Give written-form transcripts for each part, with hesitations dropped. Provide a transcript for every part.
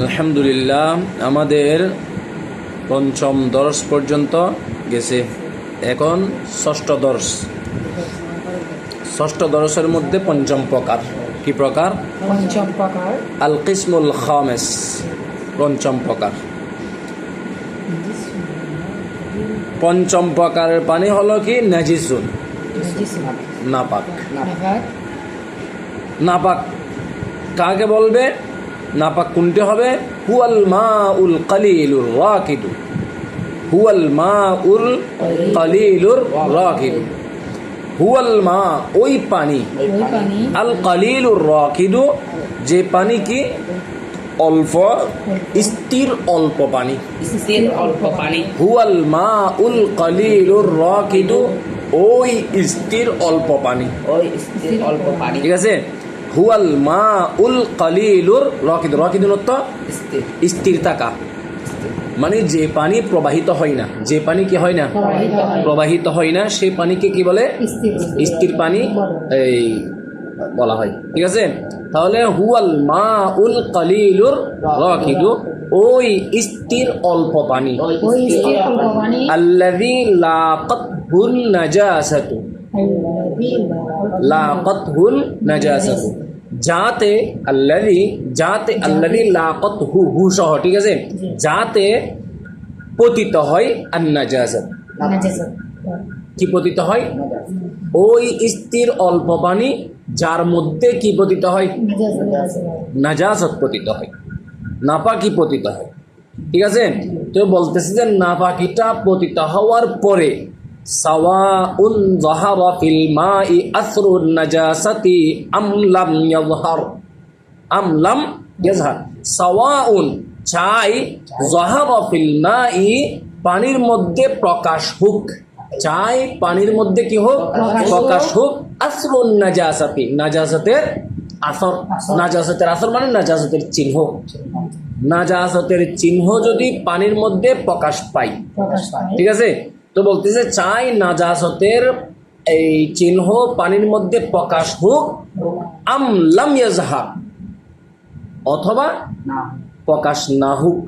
আলহামদুলিল্লাহ, আমাদের পঞ্চম দর্শ পর্যন্ত গেছে। এখন ষষ্ঠ দর্শ। ষষ্ঠ দর্শের মধ্যে পঞ্চম প্রকার। কি প্রকার? পঞ্চম প্রকার আল কিসমুল খামেস, পঞ্চম প্রকার। পঞ্চম প্রকারের পানি হলো কি? নাজিসুন, নাপাক। নাপাক কাকে বলবে? নাপাক কোনটি হবে? হুয়াল মাউল কালিলুর রাকিদু, হুয়াল মাউল কালিলুর রাকিদু। হুয়াল মা ওই পানি, আল কালিলুর রাকিদু যে পানি কি অল্প স্থির, অল্প পানি। হুয়াল মাউল কালিলুর রাকিদু ওই স্থির অল্প পানি। ঠিক আছে? হুয়াল মাউল কালিলুর রাকিদ, রাকিদুর অর্থ স্থির থাকা, মানে যে পানি প্রবাহিত হয় না, যে পানি কি হয় না, প্রবাহিত হয় না, সেই পানিকে কি বলে? স্থির পানি এই বলা হয়। ঠিক আছে? তাহলে হুয়াল মাউল কালিলুর রাকিদু ওই স্থির অল্প পানি। আল্লাযী লাকাতহুন নাজাসাতু, লাকাতহুল নাজাসাতু যাতে আল্লাযী, যাতে আল্লাযী লাকাতহু, হু সহ। ঠিক আছে? যাতে পতিত হয় আন নাজাসাত, কি পতিত হয়? ওই স্থির অল্প পানি যার মধ্যে কি পতিত হয়? নাজাসাত পতিত হয়, নাপাকি পতিত হয়। ঠিক আছে? তো বলতেছে যে নাপাকিটা পতিত হওয়ার পরে সাওয়াউন যাহারা ফিল মাই আসরুন নাজাসাতি আম লাম ইয়াযহার, আম লাম ইয়াযহার। সাওয়াউন চাই, যাহারা ফিল মাই পানির মধ্যে প্রকাশ হোক, চাই পানির মধ্যে কি হোক? প্রকাশ হোক। আসরুন নাজাসাতি নাজাসাতের আসর, নাজাসাতের আসর মানে নাজাসাতের চিহ্ন। নাজাসাতের চিহ্ন যদি পানির মধ্যে প্রকাশ পাই, ঠিক আছে? তো বলতেছে চাই নাজাসাতের এই চিহ্ন পানির মধ্যে প্রকাশ হোক, আম লাম ইয়াযহার অথবা প্রকাশ না হোক,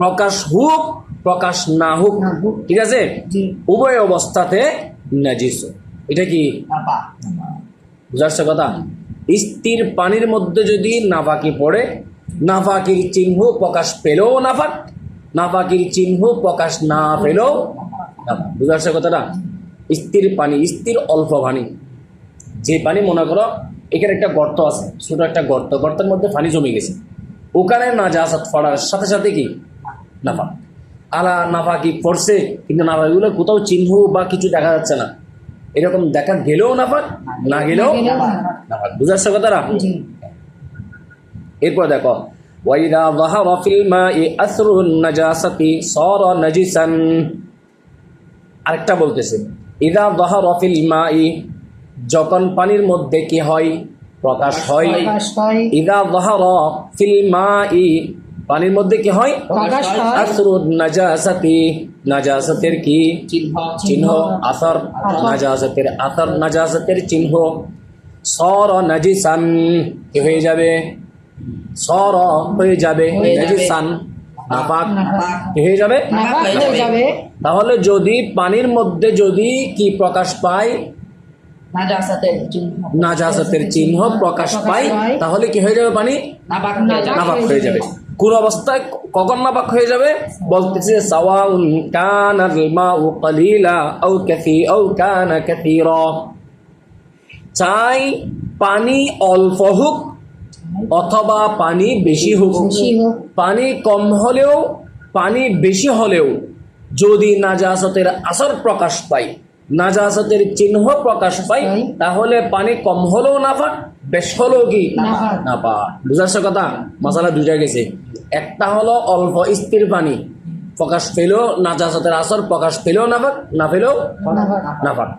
প্রকাশ হোক প্রকাশ না হোক। ঠিক আছে? উভয় অবস্থাতে নাজিস। এটা কি বুঝাচ্ছে কথা? স্থির পানির মধ্যে যদি নাপাকি পড়ে, নাপাকির চিহ্ন প্রকাশ পেলেও নাপাক, নাপাকির চিহ্ন প্রকাশ না পেলেও নাপাক। বুঝাচ্ছে কথাটা? স্থির পানি, স্থির অল্প পানি, যে পানি মনে করো এখানে একটা গর্ত আছে, ছোট একটা গর্ত, গর্তের মধ্যে পানি জমে গেছে, ওখানে নাজাসাত পড়ার সাথে সাথে কি নাপাক। আলা নাপাকি পড়ছে, কিন্তু নাপাকিগুলো কোথাও চিহ্ন বা কিছু দেখা যাচ্ছে না, এরকম দেখা গেলেও নাপাক, না গেলেও নাপাক। বুঝাচ্ছে কথাটা? এরপর দেখো ওয়াইদা যাহারা ফিল মাই আসরুন নাজাসাতি সারা নাজিসান। আরেকটা বলতেছে ইদা যাহারা ফিল মাই যখন পানির মধ্যে কি হয়? প্রকাশ হয়। ইদা যাহারা ফিল মাই পানির মধ্যে কি হয়? আসরুন নাজাসাতি নাজাসাতের কি চিহ্ন, আসর, নাজাসাতের আসর, নাজাসাতের চিহ্ন। সারা নাজিসান কি হয়ে যাবে? সর হয়ে যাবে, নাজিসান নাপাক হয়ে যাবে। তাহলে যদি পানির মধ্যে যদি কি প্রকাশ পায়? নাজাসাতের চিহ্ন প্রকাশ পায়, তাহলে কি হয়ে যাবে? পানি নাপাক হয়ে যাবে। কোন অবস্থায়, কখন নাপাক হয়ে যাবে? বলতেছে সাওয়াউন কানাল মাউ কালিলা আও কানা কাসীরা। চাই পানি অল্প হোক অথবা পানি বেশি হোক, পানি কম হলেও পানি বেশি হলেও যদি নাজাসাতের আসর প্রকাশ পায়, নাজাসাতের চিহ্ন প্রকাশ পায়, তাহলে পানি কম হলেও নাপাক, বেশ হলেও কি নাপাক। বুঝাচ্ছে কথা? মাসালা দুইটা গেছে। একটা হলো অল্প স্থির পানি প্রকাশ পেলেও নাজাসাতের আসর প্রকাশ পেলেও নাপাক, না পেলেও নাপাক।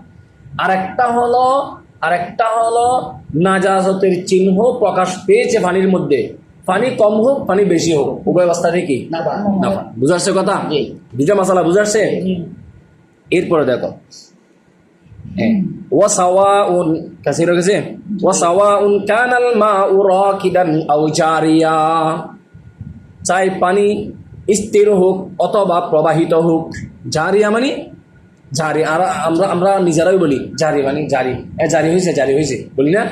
আরেকটা হলো নাজাসাতের চিহ্ন প্রকাশ পেয়েছে পানির মধ্যে, পানি কম হোক পানি বেশি হোক, উভয় অবস্থাতে কি নাপাক। বুঝাচ্ছে কথা? দুইটা মাসালা বুঝাচ্ছে। এরপরে দেখো ওয়াসাওয়াউন কাসির গেছে, ওয়াসাওয়াউন কানাল মাউ রাকিদান আও জারিয়া। চাই পানি স্থির হোক অথবা প্রবাহিত হোক। জারিয়া মানে জারি, আর আমরা নিজেরাই বলি জারি মানে জারি, জারি হয়েছে বলি না,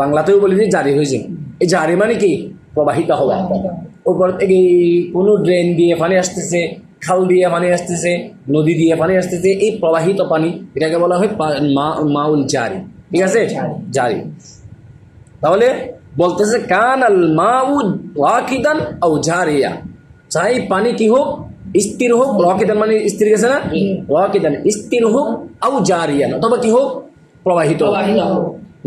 বাংলাতেও বলি যে জারি হয়েছে। এই জারি মানে কি? প্রবাহিত হওয়া। উপর থেকে কোনো ড্রেন দিয়ে পানি আসতেছে, খাল দিয়ে পানি আসতেছে, নদী দিয়ে পানি আসতেছে, এই প্রবাহিত পানি এটাকে বলা হয় মাউল জারি। ঠিক আছে, জারি। তাহলে বলতেছে কান আল মাউ ওয়াকিদান আও জারিয়া, চাই পানি কি হোক? স্থির হোক। ওয়াকিদান মানে স্থির গেছে না? ওয়াকিদান স্থির হোক, আও জারিয়ান অথবা কি হোক? প্রবাহিত।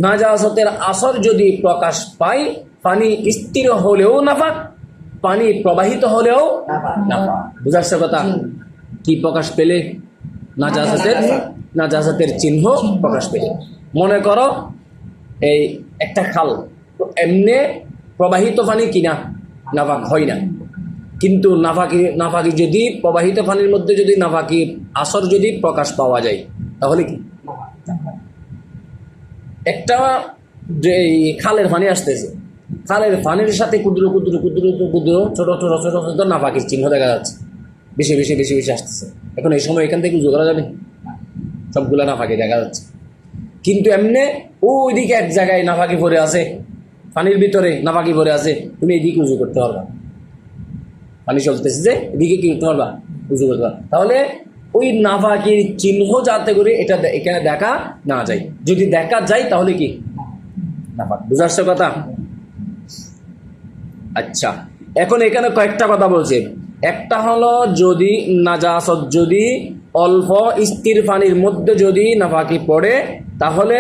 নাজাসতের আসর যদি প্রকাশ পায়, পানি স্থির হলেও নাফাক, পানি প্রবাহিত হলেও নাফাক। বুঝাচ্ছে কথা? কি প্রকাশ পেলে? নাজাসতের চিহ্ন প্রকাশ পেলে। মনে করো এই একটা খাল, এমনি প্রবাহিত পানি কিনা নাফাক হয় না, কিন্তু নাফাকি যদি প্রবাহিত পানির মধ্যে যদি নাফাকি আসর যদি প্রকাশ পাওয়া যায়, তাহলে কি? একটা যে খালের পানি আসতেছে, খালের পানির সাথে ক্ষুদ্র ক্ষুদ্র ক্ষুদ্র ক্ষুদ্র ছোট ছোট ছোট ছোট নাফাকির চিহ্ন দেখা যাচ্ছে, বেশি বেশি বেশি বেশি আসতেছে। এখন এই সময় এখান থেকে উজু করা যাবে? সবগুলা নাফাকি দেখা যাচ্ছে। কিন্তু এমনি ওইদিকে এক জায়গায় নাফাকি পড়ে আছে, পানির ভিতরে নাফাকি পড়ে আছে, তুমি এদিকে উজু করতে পারবা। পানি চলতেছে যে এদিকে কি করতে পারবা? উজু করতে পারবা। তাহলে ওই নাফাকির চিহ্ন যাতে করে এটা এখানে দেখা না যায়, যদি দেখা যায় তাহলে কি? নাফাক। বুঝাচ্ছে কথা? আচ্ছা, এখন এখানে কয়েকটা কথা বলছে। একটা হলো যদি নাজাসত যদি অল্প স্থির পানির মধ্যে যদি নাফাকি পড়ে, তাহলে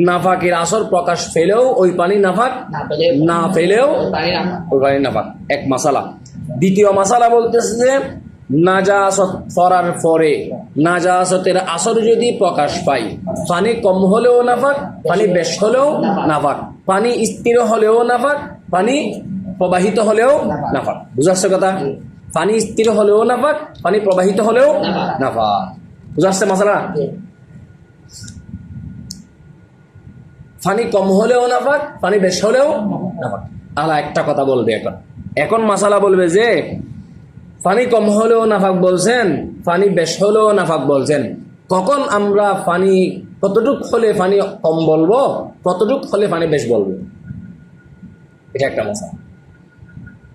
নাফাকির আসর প্রকাশ পেলেও ওই পানি নাফাক, না পেলেও ওই পানি নাফাক। এক মাসালা। দ্বিতীয় মাসালা বলতেছে যে নাজাসত পড়ার পরে নাজাসতের আসর যদি প্রকাশ পায়, পানি কম হলেও নাফাক, পানি বেশ হলেও নাফাক, পানি স্থির হলেও নাফাক, পানি প্রবাহিত হলেও নাফাক। বুঝাচ্ছে কথা? পানি স্থির হলেও নাফাক, পানি প্রবাহিত হলেও নাফাক। বুঝাচ্ছে মাসালা? পানি কম হলেও নাফাক, পানি বেশ হলেও নাফাক। আলা একটা কথা বলবে এখন মাসালা বলবে যে পানি কম হলেও নাফাক বলছেন, পানি বেশ হলেও নাফাক বলছেন, কখন আমরা পানি কতটুক হলে পানি কম বলবো, কতটুক হলে পানি বেশ বলবো? এটা একটা মাসালা।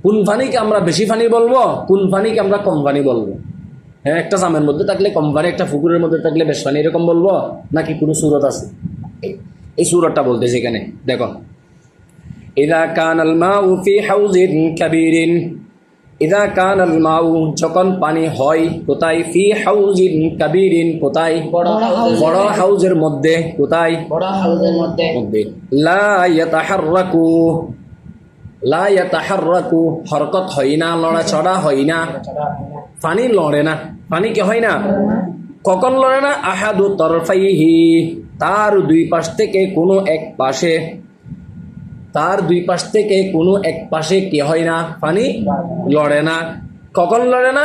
কোন পানিকে আমরা বেশি পানি বলবো, কোন পানিকে আমরা কম পানি বলবো? হ্যাঁ, একটা জামের মধ্যে থাকলে কম পানি, একটা পুকুরের মধ্যে থাকলে বেশ পানি, এরকম বলবো নাকি কোনো সুরত আছে? এই সুরতটা বলতেছে এখানে দেখো। ইযা কানাল মাউ ফি হাউজিন কাবীরিন, ইযা কানাল মাউ যখন পানি হয় কোথায়? ফি হাউজিন কাবীরিন কোথায়? বড় হাউজের মধ্যে। কোথায়? বড় হাউজের মধ্যে। লা ইয়াতাহাররাকু, লা ইয়াতাহাররাকু হরকত হয় না, লড়াচড়া হয় না, পানি লড়ে না। পানি কি হয় না? কখন লড়ে না? আহাদু তরফাইহি, তার দুই পাশ থেকে কোনো এক পাশে, তার দুই পাশ থেকে কোনো এক পাশে কি হয় না? পানি লড়ে না। কখন লড়ে না?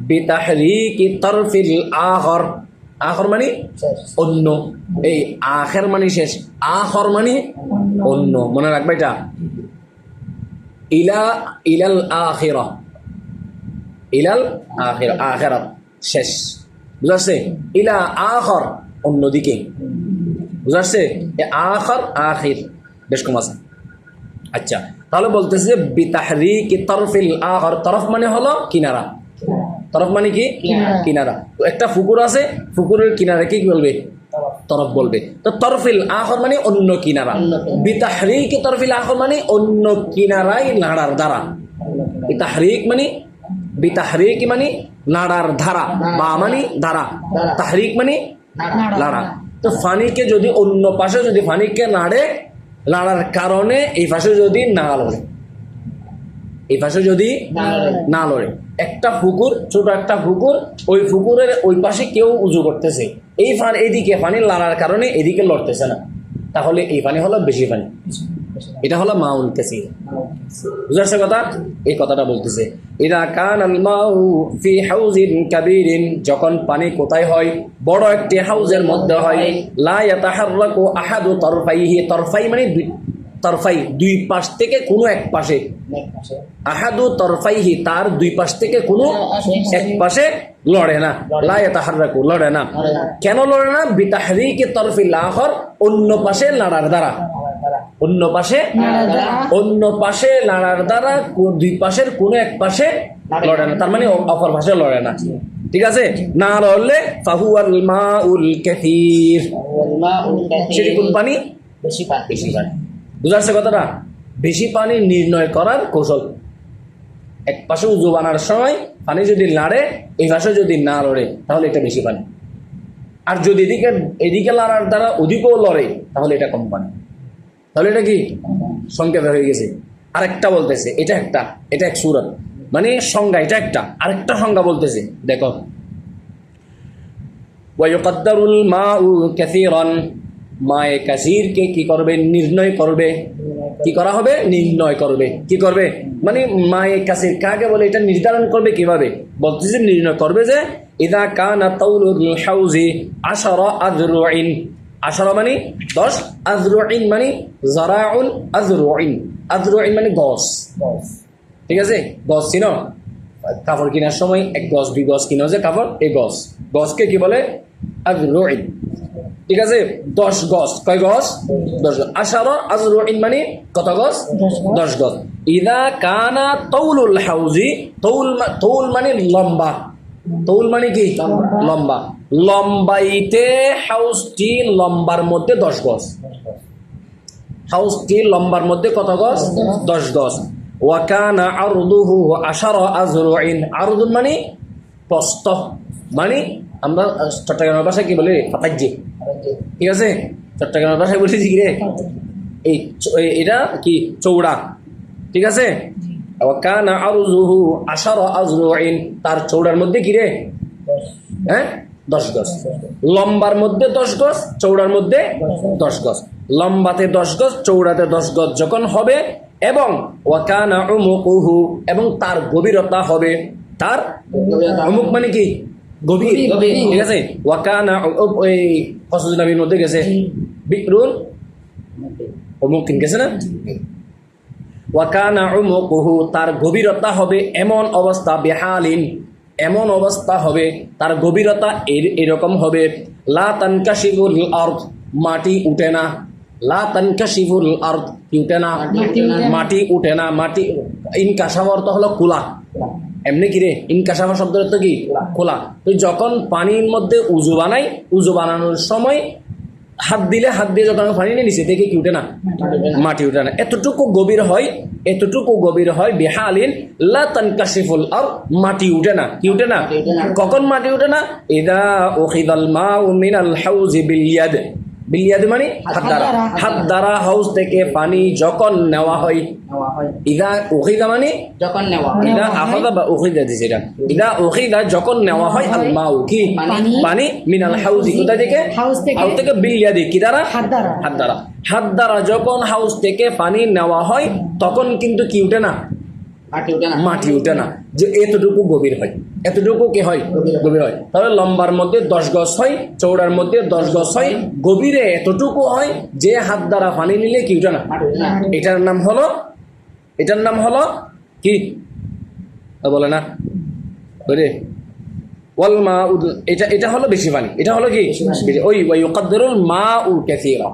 বিতাহরিকি তরফিল আখর, আখর মানে অন্য, এই আখের মানে শেষ, আখর মানে অন্য। মনে রাখবে এটা। ইলাল আখিরা, ইলাল আখিরা, আখিরাত শেষ। বুঝাচ্ছে? ইলা আখর অন্যদিকে। বুঝাচ্ছে? আখর আখির বেশ কম আছে। আচ্ছা, তাহলে বলতেছে যে বিতাহরিকি তরফিল আখর, তরফ মানে হলো কিনারা, তরফ মানে কি? কিনারা। একটা পুকুর আছে, পুকুরের কিনারা কি বলবে? তরফ বলবে। তো তরফিল আখর মানে অন্য কিনারা, বিতাহরিকি তরফিল আখর মানে অন্য কিনারায় নাড়ার দ্বারা। বিতাহরিক মানে, বিতাহরিক মানে নাড়ার ধারা, বা মানে ধারা, তাহরিক মানে নাড়া। তো ফানিকে যদি অন্য পাশে যদি ফানিকে নাড়ে, নাড়ার কারণে এই পাশে যদি না লড়ে, এই পাশে যদি না লড়ে, একটা পুকুর, ছোট একটা পুকুর, ওই পুকুরের ওই পাশে কেউ উজু করতেছে, এই এদিকে পানি লড়ার কারণে এদিকে লড়তেছে না, তাহলে এই পানি হলো বেশি পানি। এটা হলো মাউল কাসীর। বুঝাচ্ছে কথা? এই কথাটা বলতেছে ইযা কানাল মাউ ফি হাউজিন কাবীরিন, যখন পানি কোথায় হয়? বড় একটি হাউজের মধ্যে হয়। লা ইয়াতাহাররাকু আহাদু তরফাইহি, তরফাই মানে তরফাই দুই পাশ থেকে কোনো এক পাশে, আহাদু তরফাইহি তার দুই পাশ থেকে কোনো এক পাশে লড়ে না, লা ইয়াতাহাররাকু লড়ে না। কেন লড়ে না? বিতাহরিকি তরফিল আখর অন্য পাশে লড়ার দ্বারা, অন্য পাশে লড়ার দ্বারা দুই পাশের কোনো এক পাশে লড়ে না, তার মানে অপর পাশে লড়ে না। ঠিক আছে, না লড়লে ফাহুয়াল মাউল কাসীর, সেটি কোন পানি? বেশি পানি। বুঝাচ্ছে কথাটা? বেশি পানি নির্ণয় করার কৌশল। এক পাশে উজু বানার সময় পানি যদি লাড়ে, এই পাশে যদি না লড়ে, তাহলে এটা বেশি পানি। আর যদি এদিকে লড়ার দ্বারা অধিকও লড়ে, তাহলে এটা কম পানি। তাহলে এটা কি সংকেত হয়ে গেছে। আরেকটা বলতেছে, এটা এক সূরত, মানে সংজ্ঞা, এটা একটা। আরেকটা সংজ্ঞা বলতেছে, দেখো, ওয়ায়ুকাদ্দারুল মাউ কাসীরান, মায়ে কাসীরকে কি করবে? নির্ণয় করবে। কি করা হবে? নির্ণয় করবে। কি করবে? মানে মায়ে কাসীর কাকে বলে এটা নির্ধারণ করবে কিভাবে? বলতেছে নির্ণয় করবে যে ইযা কানা তাউলুল হাউজি 10 আযরুইন, 10 মানে 10, আযরুইন মানে যারাউন, আযরুইন মানে গজ। ঠিক আছে, গজ চিনো? কাপড় কেনার সময় 1 গজ 2 গজ কিনো যে কাপড়, এই গজকে কি বলে? আযরুইন। ঠিক আছে, 10 গজ। কয় গজ? 10 গজ। 10 আযরুইন মানে কত গজ? 10 গজ। ইযা কানা তাউলুল হাউজি, তাউল মানে লম্বা, তাউল মানে কি? লম্বা। লম্বাইতে হাউসটি লম্বার মধ্যে 10 গজ, হাউসটি লম্বার মধ্যে কত গজ? 10 গজ। ওয়া কানা আরদুহু 10 আযরুইন, আরদুন মানে প্রস্থ, মানে আমরা চট্টগ্রামের ভাষায় কি বলি? ফাতাজ্জি। ঠিক আছে, চট্টগ্রামের ভাষায় বলেছি কি রে? এটা কি? চৌড়া। ঠিক আছে, ওয়া কানা আরদুহু 10 আযরুইন, তার চৌড়ার মধ্যে কি রে? 10 গজ। লম্বার মধ্যে 10 গজ, চৌড়ার মধ্যে 10 গজ। লম্বাতে 10 গজ, চৌড়াতে 10 গজ যখন হবে, এবং ওয়া কানা উমুকুহু, এবং তার গভীরতা হবে, তার উমুক মানে কি? গভীর। ঠিক আছে, ওয়া কানা, ওই ফসল নবীর মধ্যে গেছে বিকরুন উমুক গেছে না? ওয়া কানা উমুকুহু, তার গভীরতা হবে এমন অবস্থা, বিহালিন এমন অবস্থা হবে, তার গভীরতা এরকম হবে, লা তানকাশিফুল আরদ, মাটি উঠে না, লা তানকাশিফুল আরদ, কি উঠে না? মাটি উঠে না। মাটি ইনকাশাফ অর্থ হলো খোলা, এমনি কি রে? ইনকাশাফ শব্দের অর্থ কি? খোলা। তো যখন পানির মধ্যে উজু বানাই, উজু বানানোর সময় হাত দিয়ে যখন পানি নিয়ে নিচে দেখে কি উঠে না? মাটি উঠে না। এতটুকু গভীর হয় বিহালিন লা তানকাশিফুল আরদ, মাটি উঠে না। কি উঠে না? কখন মাটি উঠে না? ইযা উখিদাল মাউ মিনাল হাউজি বিল ইয়াদ, বিল ইয়াদ মানে হাত দ্বারা হাউস থেকে পানি যখন নেওয়া হয়। ইদা উখিদা মানে যখন নেওয়া হয়, ইদা আখাযা বা উখিদা দিছে এটা। ইদা উখিদা যখন নেওয়া হয়, আল মাউ কি? পানি, মিনাল হাউজি কোথা থেকে? হাউস থেকে, বিল ইয়াদি কি দ্বারা? হাত দ্বারা যখন হাউস থেকে পানি নেওয়া হয়, তখন কিন্তু কি উঠে না? মাটি উঠে না। যে এতটুকু গভীর হয়, এতটুকু কি হয়? গভীর হয়। তাহলে লম্বার মধ্যে 10 গজ হয়, চৌড়ার মধ্যে 10 গজ হয়, গভীরে এতটুকু হয় যে হাত দ্বারা পানি নিলে কি উঠে না? এটার নাম হলো কি বলে না? ওয়াল মা, এটা হলো বেশি পানি। এটা হলো কি? ওই ওয়ায়ুকাদ্দিরুল মাউ কাসীরা,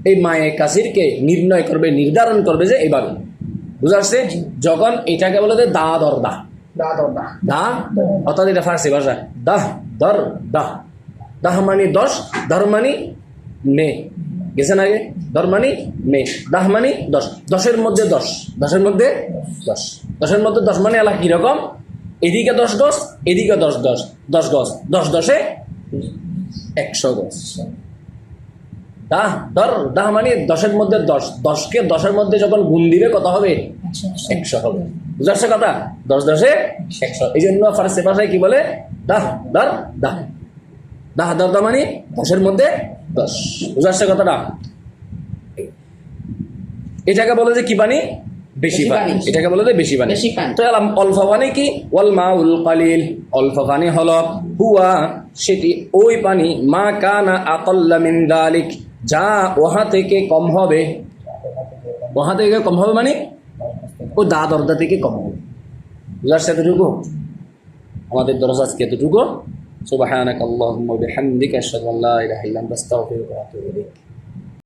এই মায়ে কাসীরকে নির্ণয় করবে, নির্ধারণ করবে যে এইভাবে। বুঝা আসছে? যখন এটাকে বলে যে দা অর্থাৎ এটা ফার্সি ভাষা, দাহ মানে 10, ধর মানে মে, গেছে না? ধর মানে মে, দাহ মানে 10, 10-এর মধ্যে 10, 10-এর মধ্যে 10 মানে এলা কিরকম? এদিকে 10 গজ, এদিকে 10 গজ, 10 গজ, 10 10-এ 100 গজ। দাহ মানে 10-এর মধ্যে 10, 10কে 10-এর মধ্যে যখন গুণ দিবে কত হবে? 100 হবে। বুঝাচ্ছে কথা? 10 10-এ 100। এই জন্য ফার্সি ভাষায় কি বলে? দাহ মানে 10-এর মধ্যে 10। বুঝাচ্ছে কথাটা? এটাকে বলে যে কি পানি? বেশি পানি। এটাকে বলে যে বেশি পানি। তো অল্প পানি কি? ওয়াল মাউল কালিল, অল্প পানি হলো হুয়া, সেটি ওই পানি, মা কানা আকাল্লা মিন যালিক, যা ওহা থেকে কম হবে, ওখান থেকে কম হবে মানে ও দা দরজা থেকে কম হবে। বুঝার সাথে এতটুকু আমাদের দরজা আজকে এতটুকু। সুবহানাকাল্লাহুম্মা ওয়া বিহামদিকা আশহাদু আল্লা ইলাহা ইল্লা আনতা আস্তাগফিরুকা ওয়া আতুবু ইলাইক।